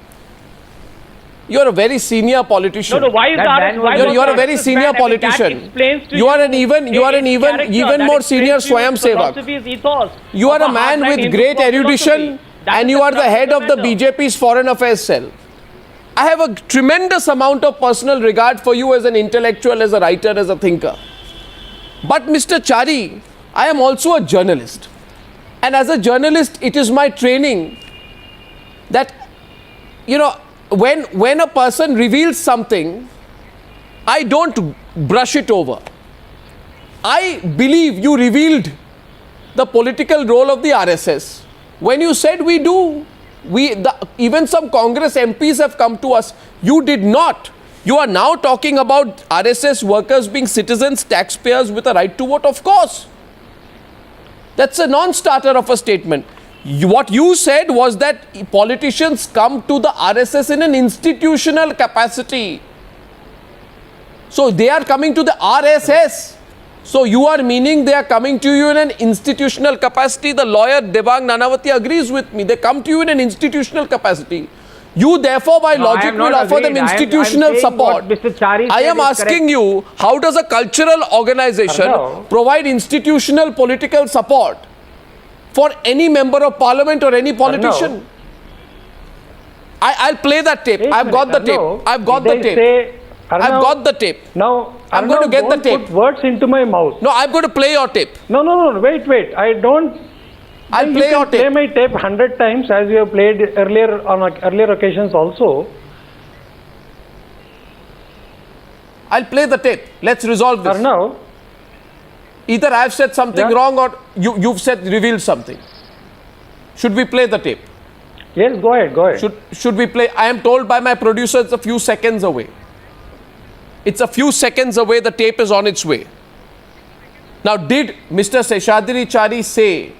Speaker 1: You're a very senior politician.
Speaker 4: No, why is
Speaker 2: That
Speaker 4: that?
Speaker 2: man
Speaker 4: Why
Speaker 2: was-
Speaker 4: was
Speaker 1: You're a
Speaker 4: the
Speaker 1: very
Speaker 4: RSS
Speaker 1: senior
Speaker 4: ban? I mean,
Speaker 1: politician.
Speaker 4: That explains to
Speaker 1: You are an even
Speaker 4: his character,
Speaker 1: more
Speaker 4: that
Speaker 1: senior
Speaker 4: explains to
Speaker 1: Swayam
Speaker 4: his
Speaker 1: Sevak.
Speaker 4: philosophy, his ethos
Speaker 1: You
Speaker 4: of
Speaker 1: are a man
Speaker 4: hardline
Speaker 1: with
Speaker 4: Hindutva
Speaker 1: great
Speaker 4: philosophy.
Speaker 1: erudition,
Speaker 4: That
Speaker 1: and
Speaker 4: is
Speaker 1: you are the
Speaker 4: crux
Speaker 1: head of the
Speaker 4: matter.
Speaker 1: BJP's foreign affairs cell. I have a tremendous amount of personal regard for you as an intellectual, as a writer, as a thinker. But Mr. Chari, I am also a journalist. And as a journalist, it is my training that, you know, when a person reveals something, I don't brush it over. I believe you revealed the political role of the RSS. When you said we do, even some Congress MPs have come to us. You did not. You are now talking about RSS workers being citizens, taxpayers with a right to vote. Of course. That's a non-starter of a statement. What you said was that politicians come to the RSS in an institutional capacity. So they are coming to the RSS. So you are meaning they are coming to you in an institutional capacity. The lawyer Devang Nanavati agrees with me. They come to you in an institutional capacity. You therefore by
Speaker 2: No, I
Speaker 1: logic
Speaker 2: am
Speaker 1: will
Speaker 2: not
Speaker 1: offer them
Speaker 2: agreed. I am
Speaker 1: institutional
Speaker 2: saying
Speaker 1: support.
Speaker 2: what Mr. Chari
Speaker 1: I
Speaker 2: said
Speaker 1: am
Speaker 2: is
Speaker 1: asking
Speaker 2: correct.
Speaker 1: you, how does a cultural organization
Speaker 5: Arnav.
Speaker 1: provide institutional political support for any member of parliament or any politician? I'll play that tape.
Speaker 5: Wait a
Speaker 1: I've got the
Speaker 5: minute,
Speaker 1: tape.
Speaker 5: Arnav,
Speaker 1: I've got the
Speaker 5: they
Speaker 1: tape.
Speaker 5: say-
Speaker 1: I've
Speaker 5: Arnav,
Speaker 1: got the tape.
Speaker 5: Now,
Speaker 1: I'm going to
Speaker 5: Arnav,
Speaker 1: get the
Speaker 5: don't
Speaker 1: tape.
Speaker 5: put words into my mouth.
Speaker 1: No, I'm going to play your tape.
Speaker 5: No, wait. I don't.
Speaker 1: I'll
Speaker 5: You
Speaker 1: play
Speaker 5: can
Speaker 1: your tape.
Speaker 5: Play my tape 100 times as you have played earlier on earlier occasions also.
Speaker 1: I'll play the tape. Let's resolve this.
Speaker 5: Arnav,
Speaker 1: Either I've said something
Speaker 5: Yeah.
Speaker 1: wrong or you've revealed something. Should we play the tape?
Speaker 5: yes, go ahead.
Speaker 1: Should we play? I am told by my producer it's a few seconds away. It's a few seconds away. The tape is on its way. Now, did Mr. Seshadri Chari say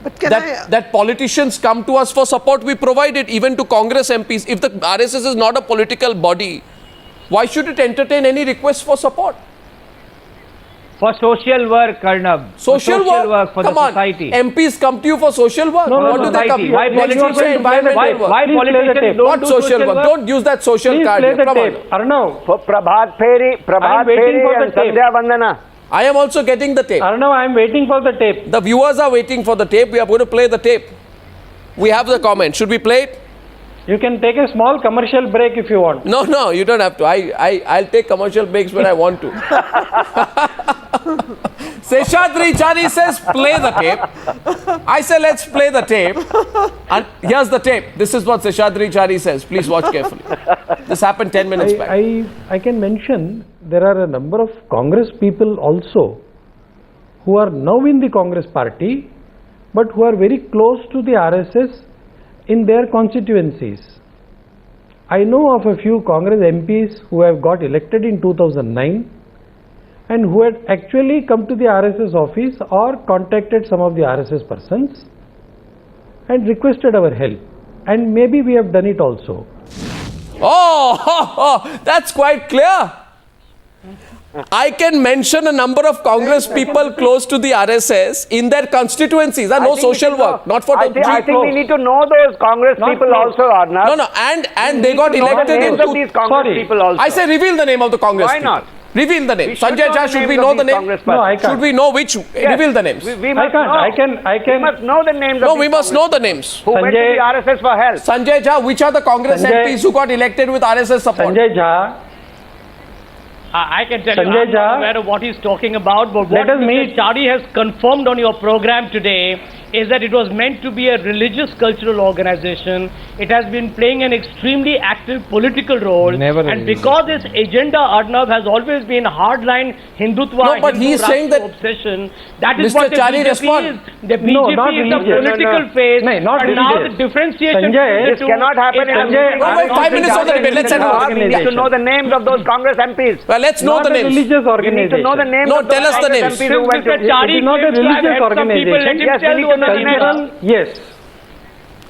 Speaker 6: But can
Speaker 1: that politicians come to us for support? We provide it even to Congress MPs. If the RSS is not a political body, why should it entertain any request for support?
Speaker 2: For social work, Karnab.
Speaker 1: Social work?
Speaker 2: For
Speaker 1: Come
Speaker 2: the
Speaker 1: on.
Speaker 2: society.
Speaker 1: MPs come to you for social work.
Speaker 5: No,
Speaker 1: What do they come?
Speaker 2: society. Why
Speaker 1: Let's not
Speaker 2: politicians-
Speaker 1: say environmental work.
Speaker 2: Why
Speaker 5: Please play the
Speaker 2: politicians
Speaker 5: tape.
Speaker 2: don't
Speaker 1: What
Speaker 2: do
Speaker 1: social work? Don't use that social
Speaker 5: Please
Speaker 1: card.
Speaker 5: play
Speaker 1: here.
Speaker 5: the
Speaker 1: Come on.
Speaker 5: tape. Arnav,
Speaker 3: For Prabhat
Speaker 5: I'm waiting for
Speaker 3: and
Speaker 5: the tape.
Speaker 3: Sandhya Vandana.
Speaker 1: I am also getting the tape.
Speaker 5: Arnav, I am waiting for the tape.
Speaker 1: The viewers are waiting for the tape. We are going to play the tape. We have the comment. Should we play it?
Speaker 5: You can take a small commercial break if you want.
Speaker 1: No, you don't have to. I'll take commercial breaks when I want to. Seshadri Chari says, play the tape. I say, let's play the tape. And here's the tape. This is what Seshadri Chari says. Please watch carefully. This happened 10 minutes back.
Speaker 5: I can mention there are a number of Congress people also who are now in the Congress party but who are very close to the RSS in their constituencies. I know of a few Congress MPs who have got elected in 2009 and who had actually come to the RSS office or contacted some of the RSS persons and requested our help, and maybe we have done it also.
Speaker 1: Oh, that's quite clear. I can mention a number of Congress people close to the RSS in their constituencies. No social work, not for
Speaker 3: I
Speaker 1: the
Speaker 3: think we need to know those Congress
Speaker 5: Not
Speaker 3: people
Speaker 5: close.
Speaker 3: also, Arnav.
Speaker 1: No, and they got
Speaker 3: We need to know the
Speaker 1: elected in
Speaker 3: names of these Congress
Speaker 5: Sorry.
Speaker 3: people also.
Speaker 1: I say reveal the name of the Congress
Speaker 3: Why
Speaker 1: people.
Speaker 3: not?
Speaker 1: Reveal the name.
Speaker 3: We should
Speaker 1: Sanjay
Speaker 3: know
Speaker 1: Jha,
Speaker 3: the
Speaker 1: should we
Speaker 3: names
Speaker 1: know
Speaker 3: of
Speaker 1: the
Speaker 3: these
Speaker 1: name?
Speaker 3: Congress
Speaker 5: No, I
Speaker 3: persons.
Speaker 5: can't.
Speaker 1: Should we know which?
Speaker 3: Yes.
Speaker 1: Reveal the names.
Speaker 3: We
Speaker 5: I
Speaker 3: must
Speaker 5: can't.
Speaker 3: know.
Speaker 5: I
Speaker 3: We
Speaker 5: can.
Speaker 3: must know the names
Speaker 1: No,
Speaker 3: of
Speaker 1: we
Speaker 3: these
Speaker 1: must
Speaker 3: Congress
Speaker 1: know the names.
Speaker 3: who went to
Speaker 5: Sanjay-
Speaker 3: the RSS for help.
Speaker 1: Sanjay Jha, which are the Congress
Speaker 5: Sanjay-
Speaker 1: MPs who got elected with RSS support?
Speaker 5: Sanjay Jha,
Speaker 4: I can tell
Speaker 5: Sanjay
Speaker 4: you, I'm
Speaker 5: Jha,
Speaker 4: not aware of what he's talking about, but
Speaker 5: let
Speaker 4: what
Speaker 5: us
Speaker 4: Mr.
Speaker 5: meet.
Speaker 4: Chari has confirmed on your program today is that it was meant to be a religious cultural organization. It has been playing an extremely active political role.
Speaker 2: Never
Speaker 4: and
Speaker 2: religious.
Speaker 4: because its agenda, Arnav, has always been hardline Hindutva,
Speaker 1: No, but
Speaker 4: Hindu
Speaker 1: he is saying
Speaker 4: Rashtra
Speaker 1: that-
Speaker 4: obsession. That is
Speaker 1: Mr.
Speaker 4: what the
Speaker 1: Chari,
Speaker 4: BJP
Speaker 1: respond.
Speaker 4: is. The
Speaker 5: No,
Speaker 4: BJP
Speaker 5: not
Speaker 4: is the
Speaker 5: religious.
Speaker 4: political
Speaker 5: No, no.
Speaker 4: face.
Speaker 5: No, not
Speaker 4: and now the
Speaker 5: religious.
Speaker 4: differentiation
Speaker 5: Sanjay,
Speaker 4: between
Speaker 3: This
Speaker 4: the two
Speaker 3: cannot happen
Speaker 4: is
Speaker 3: in a
Speaker 5: Sanjay,
Speaker 3: meeting.
Speaker 1: wait, 5 minutes on the debate. Let's settle
Speaker 3: We need to
Speaker 5: organization.
Speaker 3: know the names of those Congress MPs.
Speaker 1: Well, let's know
Speaker 5: not
Speaker 1: the
Speaker 5: a
Speaker 1: names.
Speaker 5: religious
Speaker 3: We need
Speaker 5: organization.
Speaker 3: to know the names
Speaker 1: No,
Speaker 3: of those
Speaker 1: tell us the
Speaker 3: Congress
Speaker 1: names.
Speaker 3: MPs who
Speaker 4: Since
Speaker 3: went to
Speaker 4: Mr. Chari
Speaker 5: It is not a
Speaker 4: claims to have
Speaker 5: religious
Speaker 4: helped some people, let
Speaker 5: organization.
Speaker 4: him
Speaker 3: Yes,
Speaker 4: tell
Speaker 3: we
Speaker 4: you
Speaker 3: need to
Speaker 4: the
Speaker 3: know the
Speaker 4: names.
Speaker 3: names.
Speaker 5: Cultural, yes.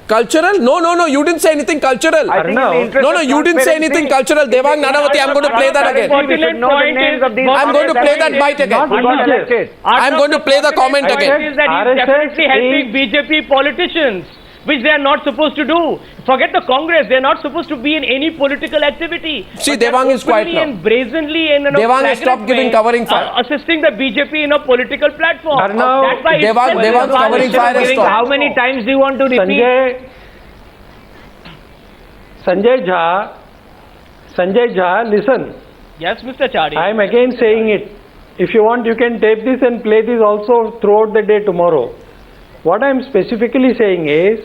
Speaker 1: Cultural? No, you didn't say anything cultural.
Speaker 3: I think in the
Speaker 5: Arnav.
Speaker 3: interest
Speaker 1: No,
Speaker 3: of
Speaker 1: you didn't say
Speaker 3: transparency,
Speaker 1: anything cultural. Devang Nanavati, I'm going to play that again.
Speaker 3: We should know the names of these
Speaker 1: I'm going to
Speaker 3: Congress
Speaker 1: play that
Speaker 3: MPs
Speaker 1: bite again.
Speaker 5: Not
Speaker 3: who got
Speaker 5: religious.
Speaker 3: elected.
Speaker 1: I'm going to play the comment
Speaker 4: Point
Speaker 1: again.
Speaker 4: is that he's
Speaker 5: RSS
Speaker 4: definitely helping
Speaker 5: is-
Speaker 4: BJP politicians. which they are not supposed to do. Forget the Congress; they are not supposed to be in any political activity.
Speaker 1: See,
Speaker 4: But they're
Speaker 1: Devang is quiet
Speaker 4: openly
Speaker 1: now.
Speaker 4: and brazenly and in a
Speaker 1: Devang has
Speaker 4: flagrant
Speaker 1: stopped giving
Speaker 4: way,
Speaker 1: covering fire.
Speaker 4: assisting the BJP in a political platform.
Speaker 5: Arnav,
Speaker 4: That's why
Speaker 1: Devang- Devang's covering fire has stopped.
Speaker 2: How many times do you want to repeat?
Speaker 5: Sanjay Jha, listen.
Speaker 4: Yes, Mr. Chari.
Speaker 5: I am again saying it. If you want, you can tape this and play this also throughout the day tomorrow. What I am specifically saying is,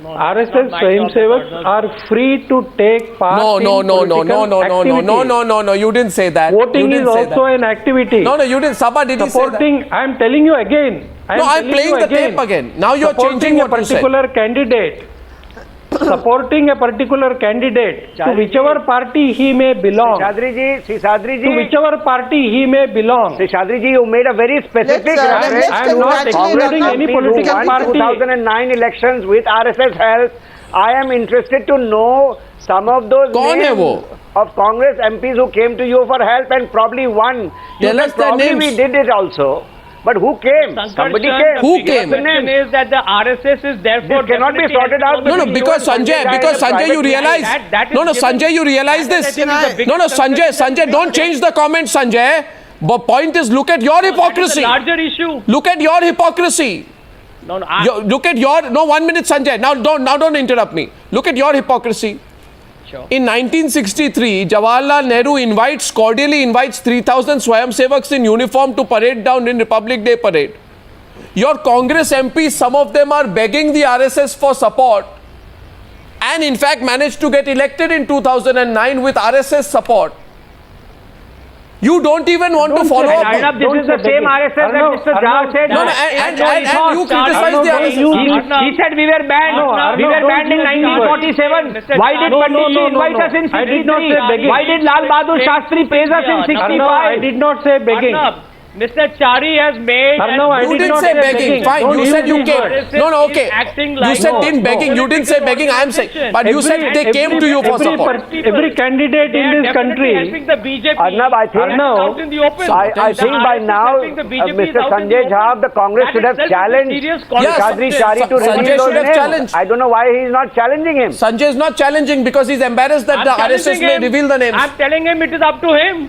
Speaker 5: RSS
Speaker 4: not my
Speaker 5: Swayam
Speaker 4: job,
Speaker 5: Sevaks
Speaker 4: but
Speaker 5: are free to take part
Speaker 1: No,
Speaker 5: in
Speaker 1: no, no, no,
Speaker 5: political
Speaker 1: no, no, no, no,
Speaker 5: activities.
Speaker 1: no, you didn't say that.
Speaker 5: Voting
Speaker 1: You
Speaker 5: is
Speaker 1: didn't say
Speaker 5: also
Speaker 1: that.
Speaker 5: an activity.
Speaker 1: No, you didn't. Sabha, did he say that?
Speaker 5: Supporting, I am telling you again.
Speaker 1: No, I'm playing the tape again. Now you're changing what you said.
Speaker 5: Supporting a particular candidate. Supporting a particular candidate to whichever party he may belong.
Speaker 3: Seshadri
Speaker 5: To whichever party he may belong.
Speaker 3: ji, you made a very specific
Speaker 6: Let's
Speaker 3: reference.
Speaker 5: I am not excluding
Speaker 6: Arnav.
Speaker 5: any
Speaker 3: who
Speaker 5: political
Speaker 3: won
Speaker 5: party.
Speaker 3: 2009 elections with RSS help. I am interested to know some of those
Speaker 1: कौन है
Speaker 3: names
Speaker 1: वो?
Speaker 3: of Congress MPs who came to you for help and probably won. You
Speaker 1: Tell
Speaker 3: said
Speaker 1: us their
Speaker 3: probably
Speaker 1: names.
Speaker 3: we did it also. But who came? Somebody came.
Speaker 1: Who
Speaker 4: The
Speaker 1: came?
Speaker 4: question is that the RSS is therefore
Speaker 3: This cannot be
Speaker 4: definitely
Speaker 3: sorted out
Speaker 4: helping
Speaker 1: No,
Speaker 3: between
Speaker 1: because
Speaker 3: you and
Speaker 1: Sanjay, you realize.
Speaker 4: That is
Speaker 1: No,
Speaker 4: given.
Speaker 1: Sanjay, you realize
Speaker 4: That
Speaker 1: this.
Speaker 4: is, I think, is the
Speaker 1: No,
Speaker 4: biggest
Speaker 1: Sanjay,
Speaker 4: concern.
Speaker 1: don't change the comment, Sanjay. But point is, look at your
Speaker 4: That is
Speaker 1: hypocrisy.
Speaker 4: a larger issue.
Speaker 1: Look at your hypocrisy.
Speaker 4: No, no.
Speaker 1: Look at your. No, 1 minute, Sanjay. Now don't interrupt me. Look at your hypocrisy.
Speaker 4: Sure.
Speaker 1: In 1963, Jawaharlal Nehru cordially invites 3,000 Swayamsevaks in uniform to parade down in Republic Day parade. Your Congress MPs, some of them are begging the RSS for support and in fact managed to get elected in 2009 with RSS support. You don't even want to follow up.
Speaker 2: Arnav, this is the same RSS that Mr. Jha said.
Speaker 1: No, and you criticize the RSS.
Speaker 2: He said we were banned. We were banned in 1947. Why did Pandit ji invite us in 63?
Speaker 5: I did not say begging.
Speaker 2: Why did Lal Bahadur Shastri praise us in 65?
Speaker 5: I did not say begging.
Speaker 4: Arnav, Mr. Chari has made.
Speaker 5: Arnav, I
Speaker 1: You
Speaker 5: did
Speaker 1: didn't
Speaker 5: not
Speaker 1: say
Speaker 5: say
Speaker 1: begging. Fine,
Speaker 5: Don't
Speaker 1: you
Speaker 5: use
Speaker 1: said you
Speaker 5: these
Speaker 1: came.
Speaker 5: words.
Speaker 1: No, okay.
Speaker 4: Acting
Speaker 1: You
Speaker 4: like
Speaker 1: said
Speaker 4: no,
Speaker 1: didn't begging. You didn't say begging. I am saying. But you said they came to you for support.
Speaker 5: Every candidate
Speaker 4: They
Speaker 5: in
Speaker 4: are
Speaker 5: this
Speaker 4: definitely
Speaker 5: country.
Speaker 4: helping the BJP.
Speaker 3: Arnav, I think-
Speaker 4: That is out in the open.
Speaker 3: I think
Speaker 4: The
Speaker 3: by
Speaker 4: RSS
Speaker 3: now,
Speaker 4: helping the BJP is
Speaker 3: Mr.
Speaker 4: out in the
Speaker 3: Sanjay
Speaker 4: open.
Speaker 3: Jha of the Congress
Speaker 4: That
Speaker 3: should have
Speaker 4: itself is a
Speaker 3: challenged
Speaker 4: serious
Speaker 1: Yes,
Speaker 4: conflict.
Speaker 3: Shadri Chari to
Speaker 1: Sanjay
Speaker 3: reveal those
Speaker 1: should have
Speaker 3: names.
Speaker 1: challenged.
Speaker 3: I don't know why he is not challenging him.
Speaker 1: Sanjay is not challenging because he's embarrassed that
Speaker 4: I'm
Speaker 1: the RSS
Speaker 4: challenging
Speaker 1: may
Speaker 4: him.
Speaker 1: reveal the names.
Speaker 4: I'm telling him it is up to him.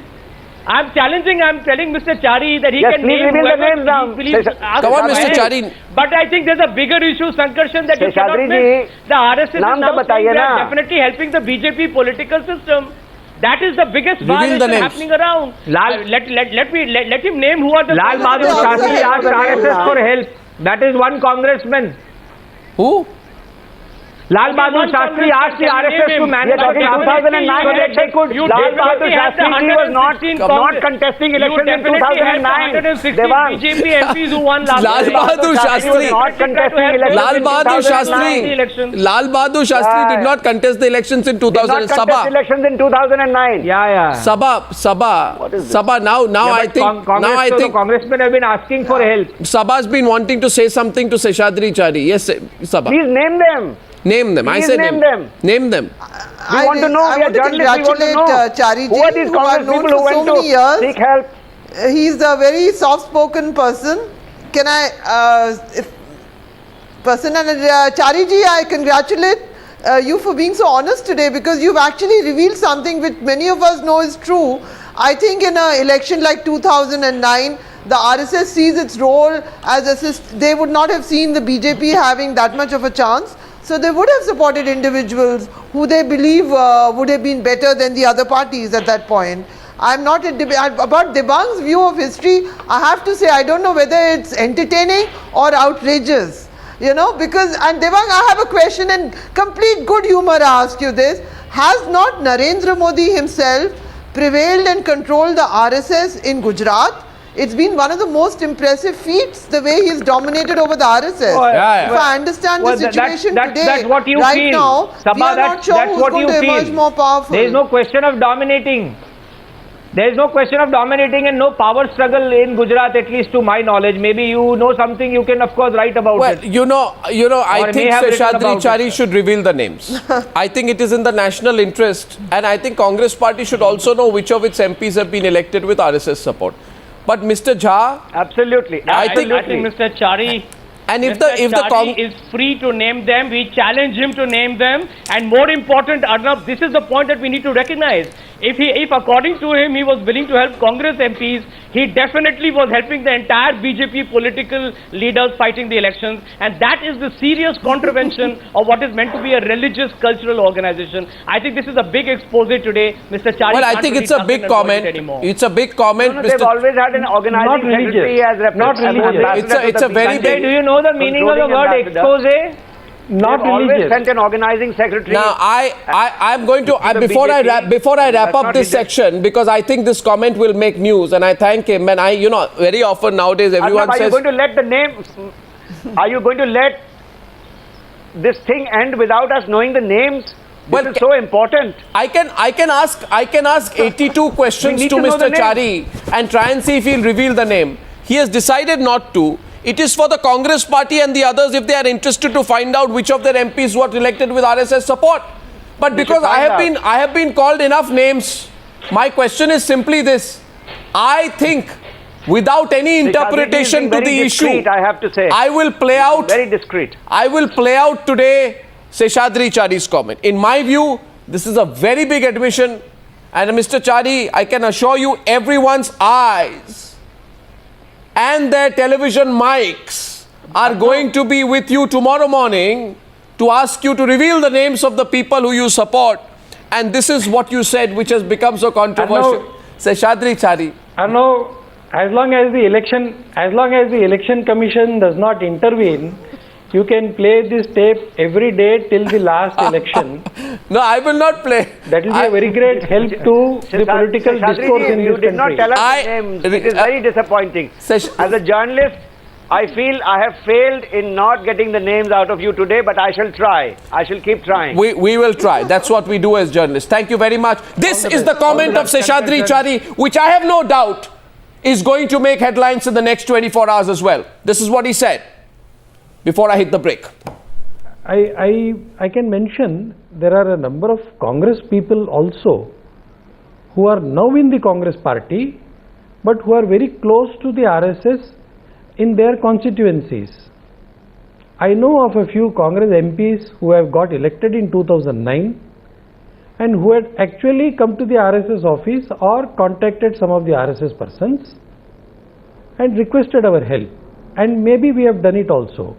Speaker 4: I'm telling Mr. Chari that he
Speaker 3: Yes,
Speaker 4: can
Speaker 3: please
Speaker 4: name
Speaker 3: reveal the
Speaker 4: whoever
Speaker 3: names now.
Speaker 4: he believes.
Speaker 3: Come
Speaker 1: on,
Speaker 4: ask
Speaker 1: Mr.
Speaker 4: him.
Speaker 1: Chari.
Speaker 4: But I think there's a bigger issue, Sankarshan, that you cannot
Speaker 3: Seshadri
Speaker 4: miss.
Speaker 3: ji,
Speaker 4: The RSS is
Speaker 3: naam to
Speaker 4: now saying
Speaker 3: bataiye
Speaker 4: they are
Speaker 3: na.
Speaker 4: definitely helping the BJP political system. That is the biggest
Speaker 1: Reveal the
Speaker 4: violation
Speaker 1: names.
Speaker 4: happening around. Let him name who are the
Speaker 2: Lal Bahadur Shastri asked RSS for help. That is one congressman.
Speaker 1: Who?
Speaker 2: Lal Bahadur Shastri asked the RSS to manage
Speaker 3: We are talking 2009 election. Lal Bahadur Shastri was not contesting elections in 2009. Devang.
Speaker 4: BJP MPs who won last
Speaker 1: Lal
Speaker 4: year.
Speaker 1: Bahadur Shastri.
Speaker 3: not contesting elections
Speaker 1: Lal
Speaker 3: in
Speaker 1: Bahadur
Speaker 3: 2009.
Speaker 1: Shastri. Lal Bahadur Shastri did not contest the elections in
Speaker 3: Did
Speaker 1: 2000.
Speaker 3: not contest
Speaker 1: Sabha.
Speaker 3: elections in 2009.
Speaker 1: Sabha.
Speaker 3: is this?
Speaker 1: Sabha. Now I think.
Speaker 2: Congressmen have been asking for help.
Speaker 1: Sabha's been wanting to say something to Seshadri Chari. Yes, Sabha.
Speaker 3: Please name them.
Speaker 1: Name them. I
Speaker 3: Please
Speaker 1: say
Speaker 3: name
Speaker 1: name
Speaker 3: them.
Speaker 1: Name them.
Speaker 3: We want to know.
Speaker 6: I
Speaker 3: We are
Speaker 6: want to
Speaker 3: journalists. We want to
Speaker 6: congratulate
Speaker 3: know.
Speaker 6: Chari
Speaker 3: Who are
Speaker 6: ji,
Speaker 3: these
Speaker 6: who I've
Speaker 3: Congress
Speaker 6: known
Speaker 3: people who
Speaker 6: for so
Speaker 3: went
Speaker 6: many
Speaker 3: to
Speaker 6: years.
Speaker 3: seek help?
Speaker 6: He's a very soft-spoken person. Can I, Chari ji, I congratulate you for being so honest today because you've actually revealed something which many of us know is true. I think in an election like 2009, the RSS sees its role as they would not have seen the BJP having that much of a chance. So they would have supported individuals who they believe would have been better than the other parties at that point. I'm not about Devang's view of history. I have to say I don't know whether it's entertaining or outrageous. You know, because, and Devang, I have a question in complete good humor. I ask you this: has not Narendra Modi himself prevailed and controlled the RSS in Gujarat? It's been one of the most impressive feats, the way he's dominated over the RSS.
Speaker 1: yeah.
Speaker 6: If I understand the situation today,
Speaker 2: that's what you
Speaker 6: right
Speaker 2: feel.
Speaker 6: now, we
Speaker 2: Sabha,
Speaker 6: are not sure
Speaker 2: that's
Speaker 6: who's
Speaker 2: what
Speaker 6: going
Speaker 2: you
Speaker 6: to emerge
Speaker 2: feel.
Speaker 6: more powerful.
Speaker 2: There is no question of dominating. There is no question of dominating and no power struggle in Gujarat, at least to my knowledge. Maybe you know something, you can of course write about
Speaker 1: Well,
Speaker 2: it.
Speaker 1: you know, I
Speaker 2: Or may
Speaker 1: think
Speaker 2: have written
Speaker 1: Seshadri
Speaker 2: about
Speaker 1: Chari
Speaker 2: it.
Speaker 1: should reveal the names. I think it is in the national interest, and I think Congress party should also know which of its MPs have been elected with RSS support. But Mr. Jha,
Speaker 3: Absolutely.
Speaker 1: I think-
Speaker 4: I think Mr. Chari
Speaker 1: And if
Speaker 4: Mr.
Speaker 1: the
Speaker 4: Chari is free to name them, we challenge him to name them. And more important, Arnab, this is the point that we need to recognize. If according to him, he was willing to help Congress MPs, he definitely was helping the entire BJP political leaders fighting the elections. And that is the serious contravention of what is meant to be a religious cultural organization. I think this is a big expose today. Mr. Chari,
Speaker 1: well, I think it's a big comment. It's a big comment.
Speaker 3: No, they've always had an organizing secretary as representative.
Speaker 1: It's a very big.
Speaker 2: Do you know the meaning of the word expose?
Speaker 5: Not
Speaker 3: They've always
Speaker 5: religious.
Speaker 3: sent an organizing secretary.
Speaker 1: Now, I'm going to
Speaker 3: the
Speaker 1: before I wrap
Speaker 3: That's
Speaker 1: up
Speaker 3: not
Speaker 1: this
Speaker 3: religious.
Speaker 1: section, because I think this comment will make news, and I thank him. And very often nowadays everyone
Speaker 3: Arnab,
Speaker 1: says,
Speaker 3: are you going to let the name? Are you going to let this thing end without us knowing the names? This is so important.
Speaker 1: I can ask 82 questions
Speaker 3: need
Speaker 1: to
Speaker 3: to know
Speaker 1: Mr.
Speaker 3: the
Speaker 1: Chari and try and see if he'll reveal the name. He has decided not to. It is for the Congress party and the others, if they are interested, to find out which of their MPs were elected with RSS support. But because I have been called enough names, my question is simply this. I think, without any interpretation to the issue,
Speaker 3: I have to say,
Speaker 1: I will play out.
Speaker 3: Very discreet.
Speaker 1: I will play out today Seshadri Chari's comment. In my view, this is a very big admission, and Mr. Chari, I can assure you, everyone's eyes and their television mics are going to be with you tomorrow morning to ask you to reveal the names of the people who you support. And this is what you said, which has become so controversial. Seshadri Chari.
Speaker 5: Arnav, as long as the election commission does not intervene, you can play this tape every day till the last election.
Speaker 1: No, I will not play.
Speaker 5: That will be a very great help to the political discourse in
Speaker 3: you
Speaker 5: this
Speaker 3: did not
Speaker 5: country.
Speaker 3: tell us the names. It is very disappointing. As a journalist, I feel I have failed in not getting the names out of you today, but I shall try. I shall keep trying.
Speaker 1: We will try. That's what we do as journalists. Thank you very much. This is the comment of Seshadri Chari, which I have no doubt is going to make headlines in the next 24 hours as well. This is what he said before I hit the break.
Speaker 5: I can mention there are a number of Congress people also who are now in the Congress party, but who are very close to the RSS in their constituencies. I know of a few Congress MPs who have got elected in 2009 and who had actually come to the RSS office or contacted some of the RSS persons and requested our help, and maybe we have done it also.